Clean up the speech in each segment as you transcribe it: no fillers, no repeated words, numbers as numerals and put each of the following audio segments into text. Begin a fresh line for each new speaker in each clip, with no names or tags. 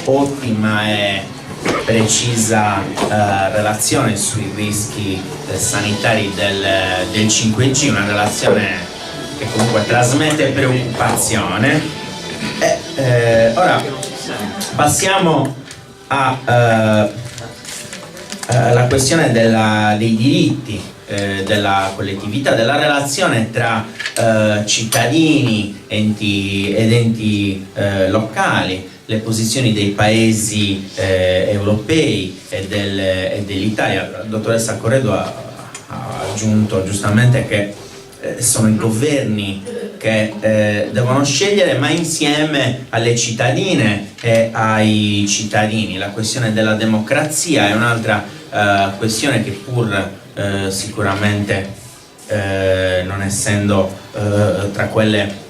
ottima e precisa relazione sui rischi sanitari del 5G, una relazione che comunque trasmette preoccupazione. Ora passiamo alla questione dei diritti della collettività, della relazione tra cittadini ed enti locali, le posizioni dei paesi europei e dell'Italia. La dottoressa Corredo ha aggiunto giustamente che sono i governi che devono scegliere, ma insieme alle cittadine e ai cittadini. La questione della democrazia è un'altra questione che pur sicuramente non essendo tra quelle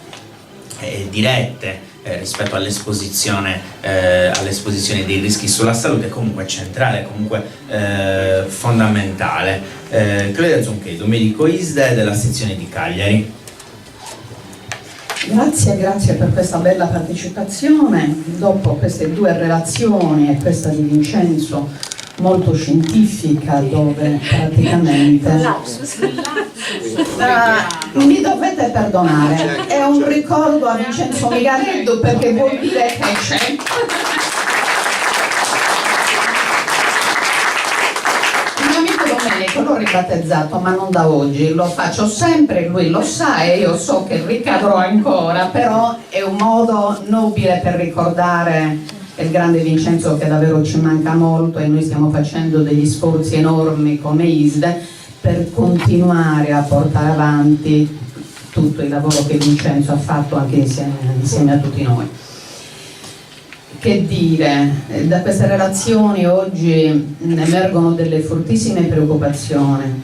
dirette rispetto all'esposizione dei rischi sulla salute, comunque centrale, comunque fondamentale. Claudia Zonchedo, medico ISDE della sezione di Cagliari.
Grazie per questa bella partecipazione. Dopo queste due relazioni e questa di Vincenzo molto scientifica, dove praticamente mi dovete perdonare, è un ricordo a Vincenzo Migareddu, perché vuol dire che c'è. Il mio amico Domenico l'ho ribattezzato, ma non da oggi, lo faccio sempre, lui lo sa e io so che ricadrò ancora, però è un modo nobile per ricordare il grande Vincenzo, che davvero ci manca molto, e noi stiamo facendo degli sforzi enormi come ISDE per continuare a portare avanti tutto il lavoro che Vincenzo ha fatto anche insieme a tutti noi. Che dire, da queste relazioni oggi emergono delle fortissime preoccupazioni.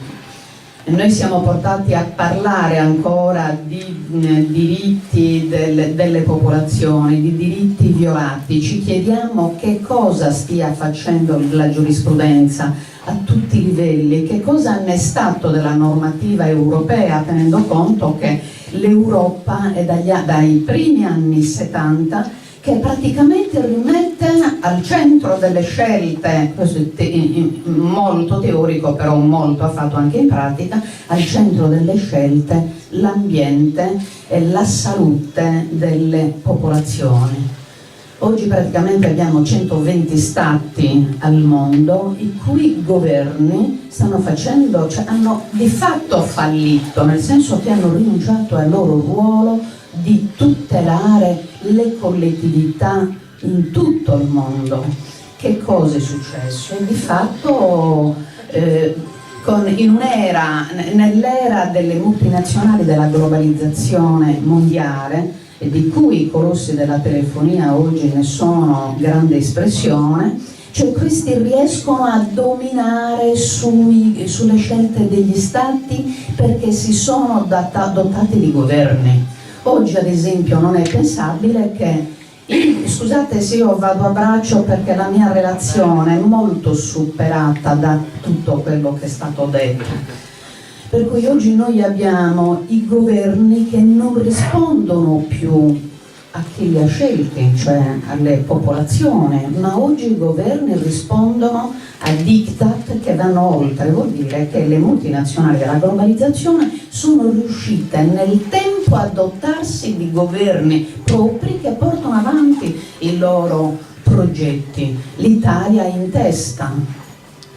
Noi siamo portati a parlare ancora di diritti delle popolazioni, di diritti violati. Ci chiediamo che stia facendo la giurisprudenza a tutti i livelli, che cosa ne è stato della normativa europea, tenendo conto che l'Europa è dai primi anni 70 che praticamente rimette al centro delle scelte, questo è molto teorico però molto ha fatto anche in pratica, al centro delle scelte l'ambiente e la salute delle popolazioni. Oggi praticamente abbiamo 120 stati al mondo i cui governi hanno di fatto fallito, nel senso che hanno rinunciato al loro ruolo di tutelare le collettività in tutto il mondo. Che cosa è successo? Di fatto nell'era delle multinazionali, della globalizzazione mondiale, e di cui i colossi della telefonia oggi ne sono grande espressione, cioè questi riescono a dominare sulle scelte degli stati perché si sono dotati di governi. Oggi ad esempio non è pensabile che, scusate se io vado a braccio perché la mia relazione è molto superata da tutto quello che è stato detto, per cui oggi noi abbiamo i governi che non rispondono più a chi li ha scelti, cioè alle popolazioni, ma oggi i governi rispondono a diktat che vanno oltre. Vuol dire che le multinazionali della globalizzazione sono riuscite nel tempo a dotarsi di governi propri che portano avanti i loro progetti. L'Italia è in testa.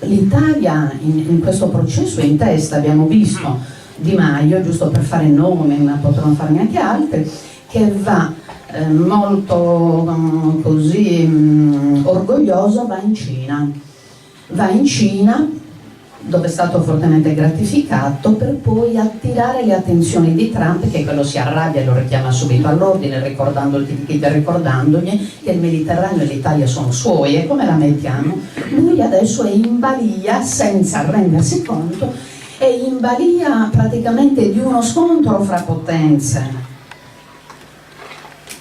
L'Italia in questo processo è in testa. Abbiamo visto Di Maio, giusto per fare nomi, ma potremmo farne anche altri, che va molto orgoglioso, va in Cina dove è stato fortemente gratificato, per poi attirare le attenzioni di Trump, che quello si arrabbia e lo richiama subito all'ordine, ricordandogli che il Mediterraneo e l'Italia sono suoi. E come la mettiamo? Lui adesso è in balia, senza rendersi conto, è in balia praticamente di uno scontro fra potenze.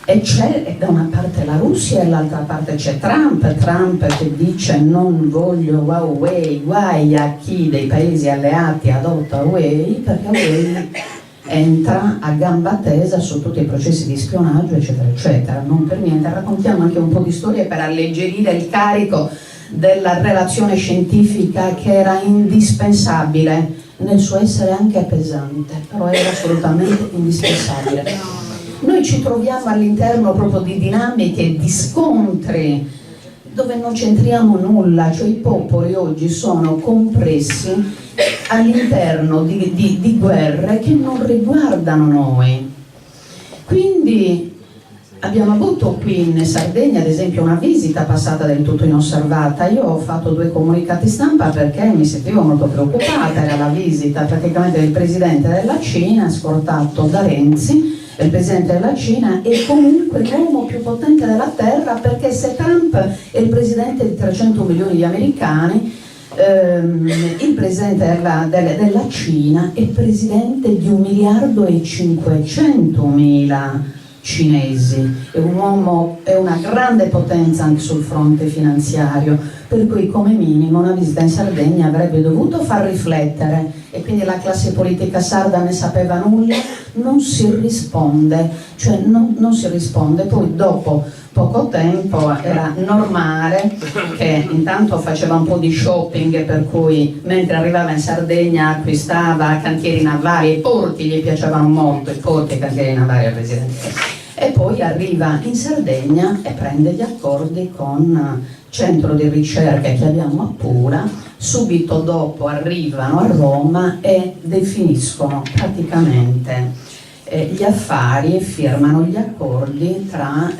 E c'è da una parte la Russia e dall'altra parte c'è Trump che dice non voglio Huawei, guai a chi dei paesi alleati adotta Huawei, perché Huawei entra a gamba tesa su tutti i processi di spionaggio, eccetera, eccetera. Non per niente, raccontiamo anche un po' di storie per alleggerire il carico della relazione scientifica, che era indispensabile nel suo essere anche pesante, però era assolutamente indispensabile. Noi ci troviamo all'interno proprio di dinamiche, di scontri, dove non c'entriamo nulla, cioè i popoli oggi sono compressi all'interno di guerre che non riguardano noi. Quindi abbiamo avuto qui in Sardegna, ad esempio, una visita passata del tutto inosservata. Io ho fatto 2 comunicati stampa perché mi sentivo molto preoccupata. Era la visita praticamente del presidente della Cina, scortato da Renzi. Il presidente della Cina è comunque l'uomo più potente della terra, perché se Trump è il presidente di 300 milioni di americani, il presidente della Cina è presidente di 1.500.000 cinesi, è un uomo, è una grande potenza anche sul fronte finanziario, per cui come minimo una visita in Sardegna avrebbe dovuto far riflettere, e quindi la classe politica sarda ne sapeva nulla, non si risponde, cioè non si risponde. Poi dopo poco tempo era normale che intanto faceva un po' di shopping, per cui mentre arrivava in Sardegna acquistava cantieri navali, i porti gli piacevano molto, i porti e i cantieri navali al presidente. E poi arriva in Sardegna e prende gli accordi con centro di ricerca che abbiamo a Pula, subito dopo arrivano a Roma e definiscono praticamente gli affari e firmano gli accordi tra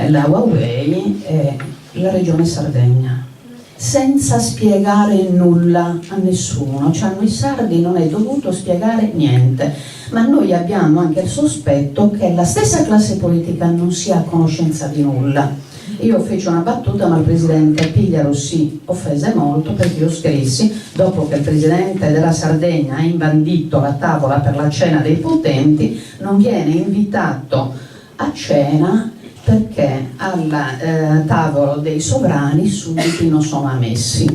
la Huawei e la regione Sardegna, senza spiegare nulla a nessuno. Cioè a noi sardi non è dovuto spiegare niente, ma noi abbiamo anche il sospetto che la stessa classe politica non sia a conoscenza di nulla. Io feci una battuta, ma il presidente Pigliaro si offese molto, perché io scrissi, dopo che il presidente della Sardegna ha imbandito la tavola per la cena dei potenti, non viene invitato a cena perché al tavolo dei sovrani sudditi non sono ammessi.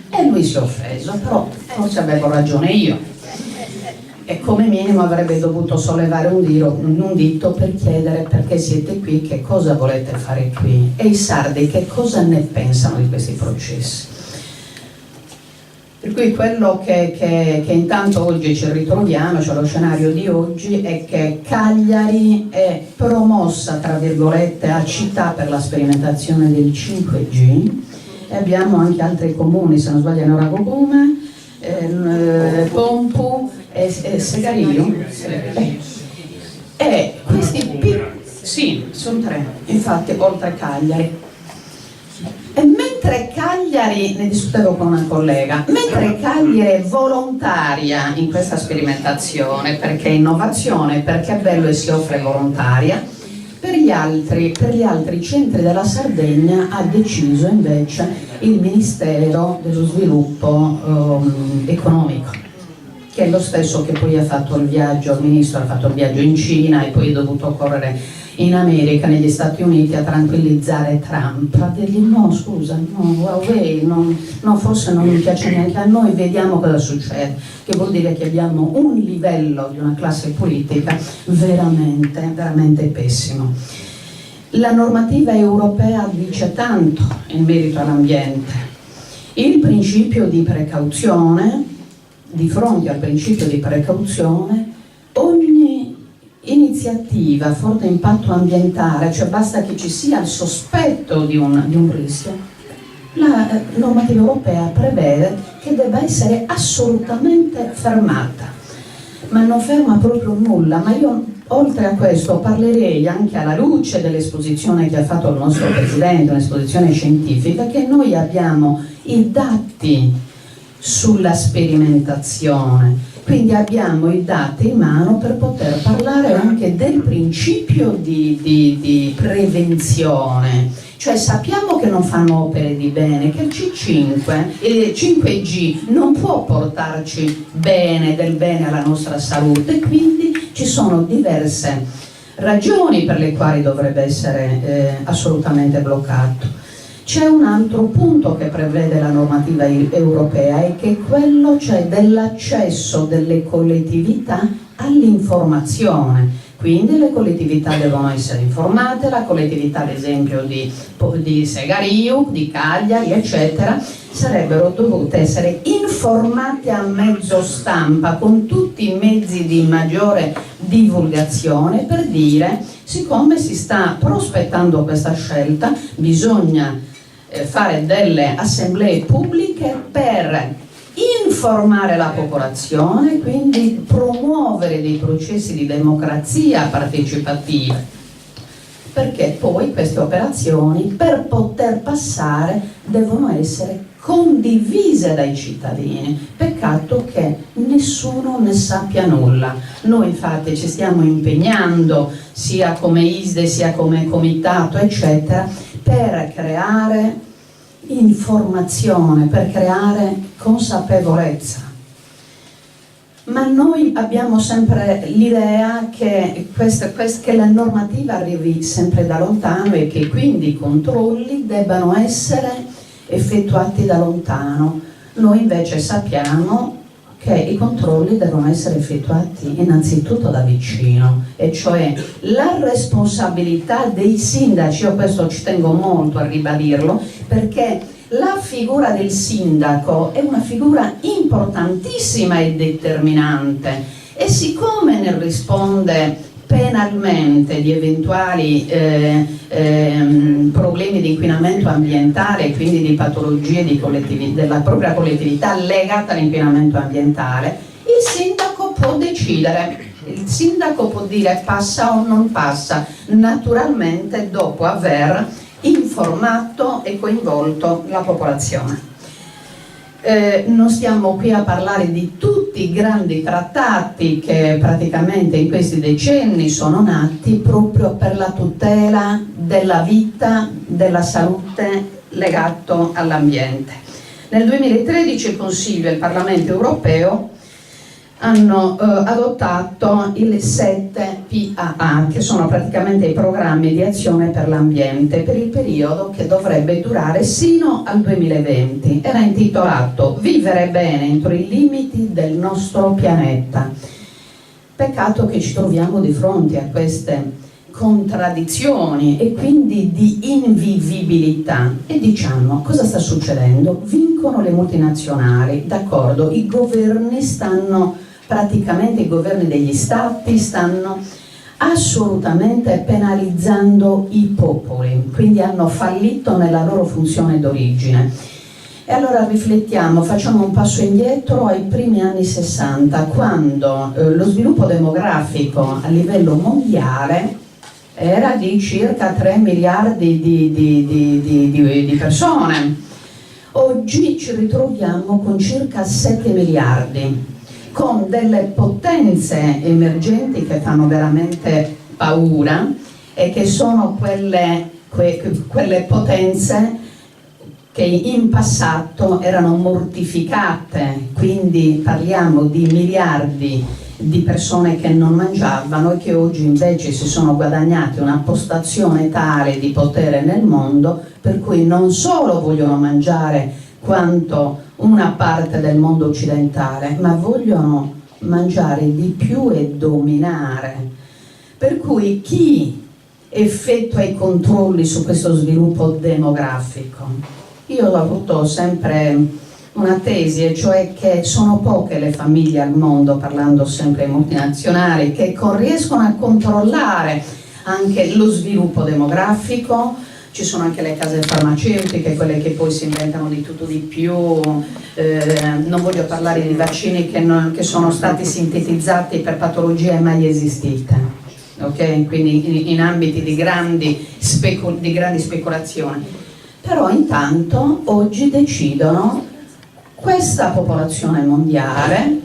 E lui si è offeso, però forse avevo ragione io. E come minimo avrebbe dovuto sollevare un dito per chiedere perché siete qui, che cosa volete fare qui, e i sardi che cosa ne pensano di questi processi. Per cui quello che intanto oggi ci ritroviamo, cioè lo scenario di oggi, è che Cagliari è promossa, tra virgolette, a città per la sperimentazione del 5G, e abbiamo anche altri comuni, se non sbaglio Noragogume, Pompu e Segario, e questi sì, sono 3, infatti, oltre a Cagliari. E mentre Cagliari, ne discutevo con una collega, mentre Cagliari è volontaria in questa sperimentazione, perché è innovazione, perché è bello e si offre volontaria, per gli altri centri della Sardegna ha deciso invece il Ministero dello Sviluppo Economico, che è lo stesso che poi ha fatto il viaggio, il ministro ha fatto il viaggio in Cina e poi è dovuto correre in America, negli Stati Uniti, a tranquillizzare Trump, a dirgli no, scusa, no, Huawei, no, forse non mi piace neanche a noi, vediamo cosa succede, che vuol dire che abbiamo un livello di una classe politica veramente, veramente pessimo. La normativa europea dice tanto in merito all'ambiente. Il principio di precauzione, di fronte al principio di precauzione, ogni iniziativa a forte impatto ambientale, cioè basta che ci sia il sospetto di un rischio, la normativa europea prevede che debba essere assolutamente fermata, ma non ferma proprio nulla. Ma io oltre a questo parlerei anche alla luce dell'esposizione che ha fatto il nostro Presidente, un'esposizione scientifica, che noi abbiamo i dati sulla sperimentazione, quindi abbiamo i dati in mano per poter parlare anche del principio di prevenzione, cioè sappiamo che non fanno opere di bene, che il 5G non può portarci del bene alla nostra salute, quindi ci sono diverse ragioni per le quali dovrebbe essere assolutamente bloccato. C'è un altro punto che prevede la normativa europea, e che è quello, cioè, dell'accesso delle collettività all'informazione. Quindi le collettività devono essere informate, la collettività ad esempio di Segariu, di Cagliari, eccetera, sarebbero dovute essere informate a mezzo stampa, con tutti i mezzi di maggiore divulgazione, per dire: siccome si sta prospettando questa scelta, bisogna fare delle assemblee pubbliche per informare la popolazione, quindi promuovere dei processi di democrazia partecipativa, perché poi queste operazioni, per poter passare, devono essere condivise dai cittadini. Peccato che nessuno ne sappia nulla. Noi infatti ci stiamo impegnando, sia come ISDE sia come comitato, eccetera, per creare informazione, per creare consapevolezza. Ma noi abbiamo sempre l'idea che la normativa arrivi sempre da lontano e che quindi i controlli debbano essere effettuati da lontano. Noi invece sappiamo che i controlli devono essere effettuati innanzitutto da vicino, e cioè la responsabilità dei sindaci. Io questo ci tengo molto a ribadirlo, perché la figura del sindaco è una figura importantissima e determinante, e siccome ne risponde penalmente di eventuali problemi di inquinamento ambientale e quindi di patologie della propria collettività legata all'inquinamento ambientale, il sindaco può decidere, il sindaco può dire passa o non passa, naturalmente dopo aver informato e coinvolto la popolazione. Non stiamo qui a parlare di tutti i grandi trattati che praticamente in questi decenni sono nati proprio per la tutela della vita, della salute legato all'ambiente. Nel 2013 il Consiglio e il Parlamento europeo hanno adottato il 7 PAA, che sono praticamente i programmi di azione per l'ambiente per il periodo che dovrebbe durare sino al 2020. Era intitolato Vivere bene entro i limiti del nostro pianeta. Peccato che ci troviamo di fronte a queste contraddizioni e quindi di invivibilità, e diciamo: cosa sta succedendo? Vincono le multinazionali, d'accordo, i governi degli stati stanno assolutamente penalizzando i popoli, quindi hanno fallito nella loro funzione d'origine. E allora riflettiamo, facciamo un passo indietro ai primi anni 60, quando lo sviluppo demografico a livello mondiale era di circa 3 miliardi di persone. Oggi ci ritroviamo con circa 7 miliardi, con delle potenze emergenti che fanno veramente paura, e che sono quelle potenze che in passato erano mortificate, quindi parliamo di miliardi di persone che non mangiavano e che oggi invece si sono guadagnate una postazione tale di potere nel mondo, per cui non solo vogliono mangiare quanto una parte del mondo occidentale, ma vogliono mangiare di più e dominare. Per cui chi effettua i controlli su questo sviluppo demografico? Io ho avuto sempre una tesi, e cioè che sono poche le famiglie al mondo, parlando sempre ai multinazionali, che riescono a controllare anche lo sviluppo demografico. Ci sono anche le case farmaceutiche, quelle che poi si inventano di tutto di più. Non voglio parlare di vaccini che sono stati sintetizzati per patologie mai esistite, ok? Quindi in ambiti di grandi speculazioni. Però intanto oggi decidono questa popolazione mondiale,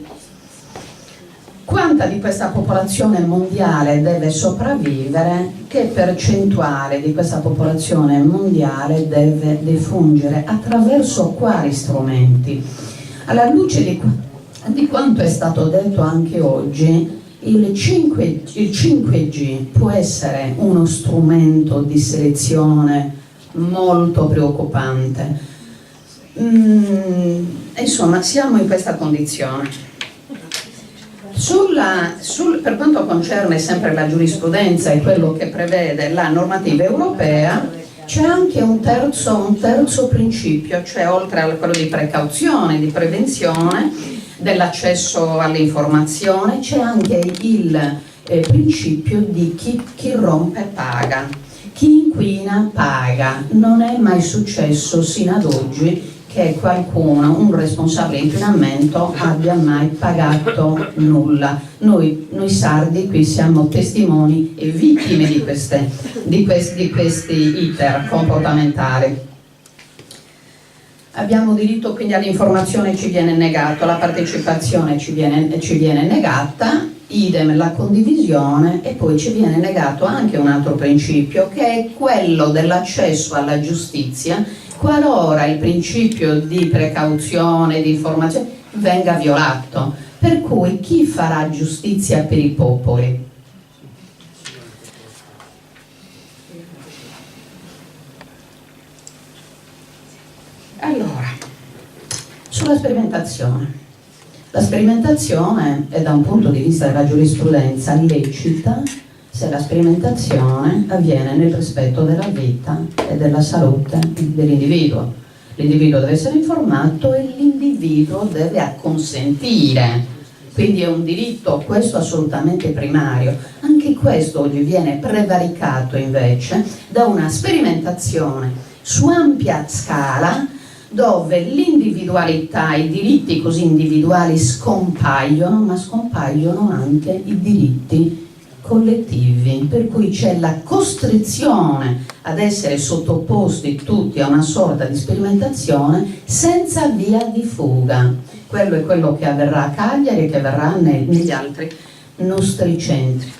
quanta di questa popolazione mondiale deve sopravvivere, che percentuale di questa popolazione mondiale deve defungere, attraverso quali strumenti. Alla luce di quanto è stato detto anche oggi, il 5G può essere uno strumento di selezione molto preoccupante. Insomma, siamo in questa condizione. Per quanto concerne sempre la giurisprudenza e quello che prevede la normativa europea, c'è anche un terzo principio, cioè oltre a quello di precauzione, di prevenzione dell'accesso all'informazione, c'è anche il principio di chi rompe paga, chi inquina paga. Non è mai successo sino ad oggi che qualcuno, un responsabile di inquinamento, abbia mai pagato nulla. Noi sardi qui siamo testimoni e vittime di questi iter comportamentali. Abbiamo diritto quindi all'informazione, ci viene negato, la partecipazione ci viene negata, idem la condivisione, e poi ci viene negato anche un altro principio, che è quello dell'accesso alla giustizia qualora il principio di precauzione, di informazione venga violato. Per cui chi farà giustizia per i popoli? Allora, sulla sperimentazione. La sperimentazione è, da un punto di vista della giurisprudenza, lecita se la sperimentazione avviene nel rispetto della vita e della salute dell'individuo. L'individuo deve essere informato e l'individuo deve acconsentire, quindi è un diritto questo assolutamente primario. Anche questo oggi viene prevaricato invece da una sperimentazione su ampia scala, dove l'individualità, i diritti così individuali scompaiono, ma scompaiono anche i diritti collettivi, per cui c'è la costrizione ad essere sottoposti tutti a una sorta di sperimentazione senza via di fuga. Quello è quello che avverrà a Cagliari e che avverrà negli altri nostri centri.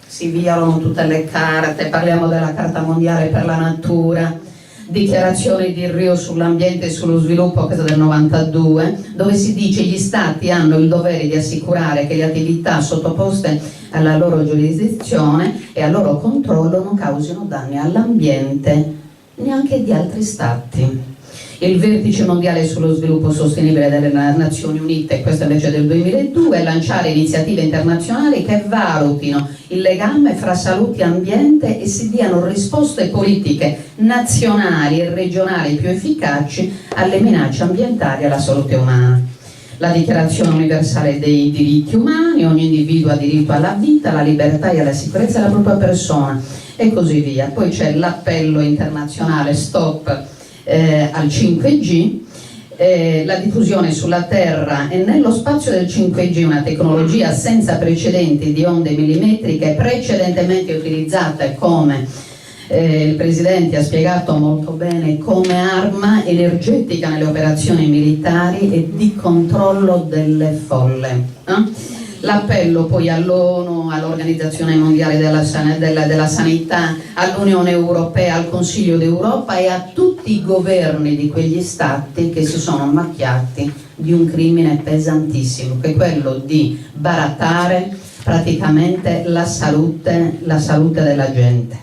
Si violano tutte le carte, parliamo della Carta Mondiale per la Natura, dichiarazione di Rio sull'ambiente e sullo sviluppo, questa del 92, dove si dice gli stati hanno il dovere di assicurare che le attività sottoposte alla loro giurisdizione e al loro controllo non causino danni all'ambiente neanche di altri stati. Il vertice mondiale sullo sviluppo sostenibile delle Nazioni Unite, questo invece del 2002, lanciare iniziative internazionali che valutino il legame fra salute e ambiente e si diano risposte politiche nazionali e regionali più efficaci alle minacce ambientali e alla salute umana. La Dichiarazione universale dei diritti umani, ogni individuo ha diritto alla vita, alla libertà e alla sicurezza della propria persona, e così via. Poi c'è l'appello internazionale Stop al 5G, la diffusione sulla Terra e nello spazio del 5G, una tecnologia senza precedenti di onde millimetriche precedentemente utilizzata come il Presidente ha spiegato molto bene, come arma energetica nelle operazioni militari e di controllo delle folle. L'appello poi all'ONU, all'Organizzazione Mondiale della Sanità, all'Unione Europea, al Consiglio d'Europa e a tutti i governi di quegli stati che si sono macchiati di un crimine pesantissimo, che è quello di barattare praticamente la salute della gente.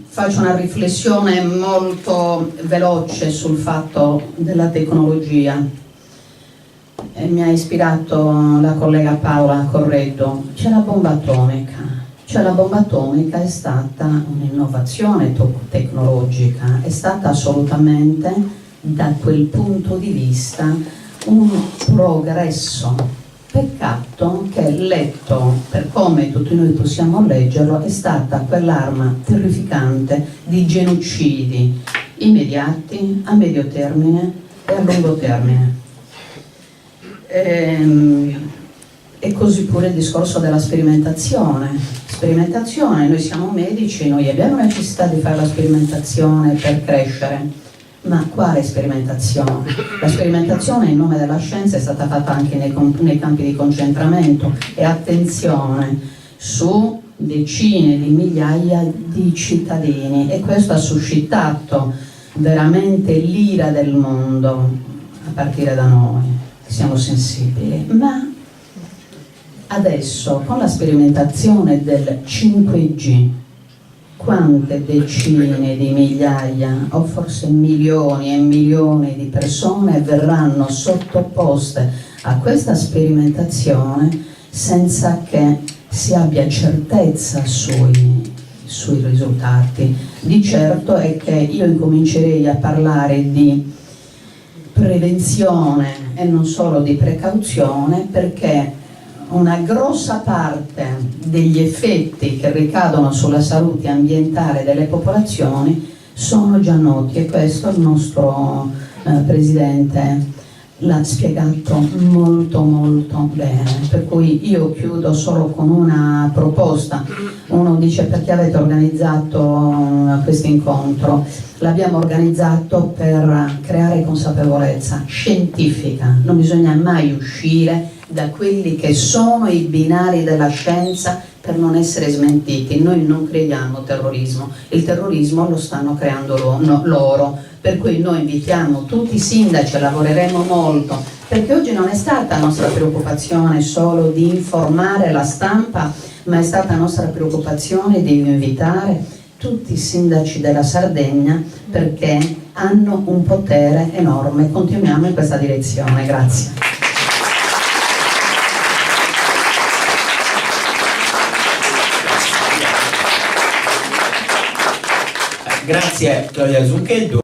Faccio una riflessione molto veloce sul fatto della tecnologia. Mi ha ispirato la collega Paola Correddo. C'è la bomba atomica. Cioè la bomba atomica è stata un'innovazione tecnologica, è stata assolutamente, da quel punto di vista, un progresso. Peccato che, letto per come tutti noi possiamo leggerlo, è stata quell'arma terrificante di genocidi immediati, a medio termine e a lungo termine. E così pure il discorso della sperimentazione. Noi siamo medici, noi abbiamo necessità di fare la sperimentazione per crescere, ma quale sperimentazione? La sperimentazione in nome della scienza è stata fatta anche nei campi di concentramento, e attenzione, su decine di migliaia di cittadini, e questo ha suscitato veramente l'ira del mondo, a partire da noi. Siamo sensibili, ma Adesso, con la sperimentazione del 5G, quante decine di migliaia o forse milioni e milioni di persone verranno sottoposte a questa sperimentazione senza che si abbia certezza sui risultati. Di certo è che io incomincerei a parlare di prevenzione e non solo di precauzione, perché una grossa parte degli effetti che ricadono sulla salute ambientale delle popolazioni sono già noti, e questo il nostro Presidente l'ha spiegato molto molto bene. Per cui io chiudo solo con una proposta. Uno dice: perché avete organizzato questo incontro? L'abbiamo organizzato per creare consapevolezza scientifica. Non bisogna mai uscire da quelli che sono i binari della scienza per non essere smentiti. Noi non creiamo terrorismo, il terrorismo lo stanno creando loro. Per cui noi invitiamo tutti i sindaci, lavoreremo molto, perché oggi non è stata nostra preoccupazione solo di informare la stampa, ma è stata nostra preoccupazione di invitare tutti i sindaci della Sardegna, perché hanno un potere enorme. Continuiamo in questa direzione. Grazie.
Grazie Claudia Zucchetto.